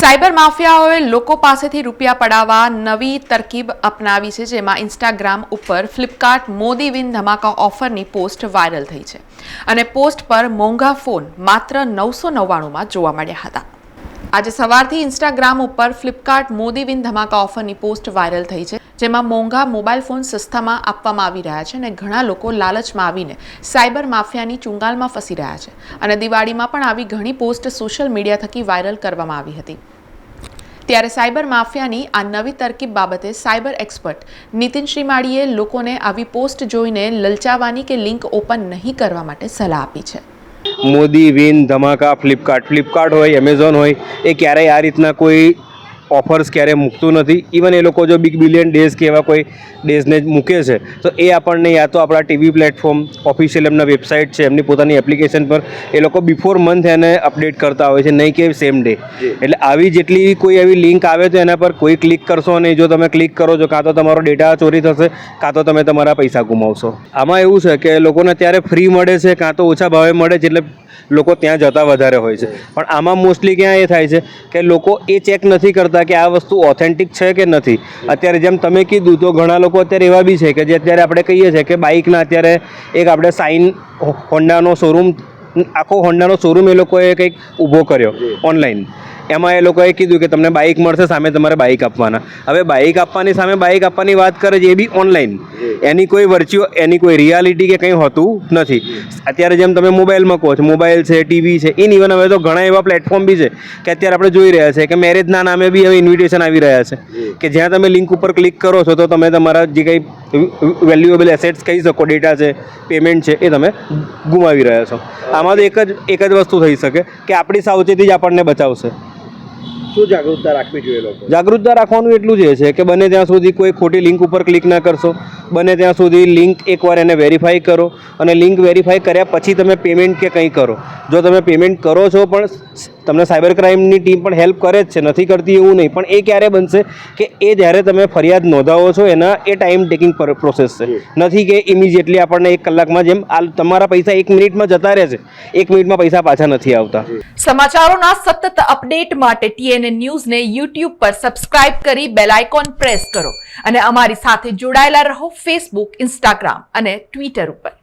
Cyber માફિયાઓએ લોકો પાસેથી રૂપિયા પડાવવા નવી તરકીબ અપનાવી છે, જેમાં ઇન્સ્ટાગ્રામ ઉપર ફ્લિપકાર્ટ મોદી વિન ધમાકા ઓફરની પોસ્ટ વાયરલ થઈ છે અને પોસ્ટ પર મોંઘા ફોન માત્ર 999માં જોવા મળ્યા હતા। આજે સવારથી ઇન્સ્ટાગ્રામ ઉપર ફ્લિપકાર્ટ મોદી વિન ધમાકા ઓફરની પોસ્ટ વાયરલ થઈ છે, જેમાં મોંઘા મોબાઈલ ફોન સસ્તામાં આપવામાં આવી રહ્યા છે અને ઘણા લોકો લાલચમાં આવીને સાયબર માફિયાની ચુંગાલમાં ફસી રહ્યા છે અને દિવાળીમાં પણ આવી ઘણી પોસ્ટ સોશિયલ મીડિયા થકી વાયરલ કરવામાં આવી હતી। ત્યારે સાયબર માફિયાની આ નવી તરકીબ બાબતે સાયબર એક્સપર્ટ નીતિન શ્રીમાળીએ લોકોને આવી પોસ્ટ જોઈને લલચાવવાની કે લિંક ઓપન નહીં કરવા માટે સલાહ આપી છે। મોદી વિન ધમાકા ફ્લિપકાર્ટ હોય, એમેઝોન હોય, એ ક્યારેય આ રીતના કોઈ ઓફર્સ ક્યારેય મૂકતું નથી। ઇવન એ લોકો જો બિગ બિલિયન ડેઝ કે એવા કોઈ ડેઝને મૂકે છે તો એ આપણને યા તો આપણા ટીવી પ્લેટફોર્મ, ઓફિશિયલ એમના વેબસાઇટ છે, એમની પોતાની એપ્લિકેશન પર એ લોકો બિફોર મંથ એને અપડેટ કરતા હોય છે, નહીં કે સેમ ડે। એટલે આવી જેટલી કોઈ એવી લિંક આવે તો એના પર કોઈ ક્લિક કરશો નહીં। જો તમે ક્લિક કરો છો, કાં તો તમારો ડેટા ચોરી થશે, કાં તો તમે તમારા પૈસા ગુમાવશો। આમાં એવું છે કે લોકોને ત્યારે ફ્રી મળે છે, કાં તો ઓછા ભાવે મળે છે, એટલે લોકો ત્યાં જતા વધારે હોય છે। પણ આમાં મોસ્ટલી ક્યાં એ થાય છે કે લોકો એ ચેક નથી કરતા કે આ વસ્તુ ઓથેન્ટિક છે કે નથી। અત્યારે જેમ તમે કીધું તો ઘણા લોકો અત્યારે એવા બી છે કે જે અત્યારે આપણે કહીએ છીએ કે બાઇકના અત્યારે એક આપણે સાઇન હોન્ડાનો શોરૂમ, આખો હોન્ડાનો શોરૂમ એ લોકોએ કંઈક ઊભો કર્યો ઓનલાઈન। એમાં એ લોકોએ કીધું કે તમને બાઇક મળશે, સામે તમારે બાઇક આપવાના। હવે બાઇક આપવાની સામે બાઇક આપવાની વાત કરે છે, એ બી ઓનલાઈન। એની કોઈ રિયાલિટી કે કંઈ હોતું નથી। અત્યારે જેમ તમે મોબાઈલમાં કહો છો, મોબાઈલ છે, ટીવી છે, ઇવન હવે તો ઘણા એવા પ્લેટફોર્મ બી છે કે અત્યારે આપણે જોઈ રહ્યા છે કે મેરેજના નામે બી હવે ઇન્વિટેશન આવી રહ્યા છે કે જ્યાં તમે લિંક ઉપર ક્લિક કરો છો તો તમે તમારા જે કંઈ વેલ્યુએબલ એસેટ્સ કહી શકો, ડેટા છે, પેમેન્ટ છે, એ તમે ગુમાવી રહ્યા છો। આમાં તો એક જ વસ્તુ થઈ શકે કે આપણી સાવચેતી જ આપણને બચાવશે। શું જાગૃતતા રાખવી જોઈએ લોકો? જાગૃતતા રાખવાનું એટલું જ છે કે બને ત્યાં સુધી કોઈ ખોટી લિંક ઉપર ક્લિક ના કરશો। બને ત્યાં સુધી લિંક એકવાર એને વેરીફાઈ કરો અને લિંક વેરીફાઈ કર્યા પછી તમે પેમેન્ટ કે કંઈ કરો। જો તમે પેમેન્ટ કરો છો પણ તમને સાયબર ક્રાઇમની ટીમ પણ હેલ્પ કરે જ છે, નથી કરતી એવું નહીં, પણ એ ક્યારે બનશે કે એ જ્યારે તમે ફરિયાદ નોંધાવો છો એના એ ટાઈમ ટેકિંગ પ્રોસેસ છે, નથી કે ઇમિડિયેટલી આપણને 1 કલાકમાં, જેમ તમારા પૈસા 1 મિનિટમાં જતા રહે છે, 1 મિનિટમાં પૈસા પાછા નથી આવતા। સમાચારોના સતત અપડેટ માટે TNN ન્યૂઝને YouTube પર સબસ્ક્રાઇબ કરી બેલ આઇકોન પ્રેસ કરો અને અમારી સાથે જોડાયેલા રહો Facebook, Instagram અને Twitter ઉપર।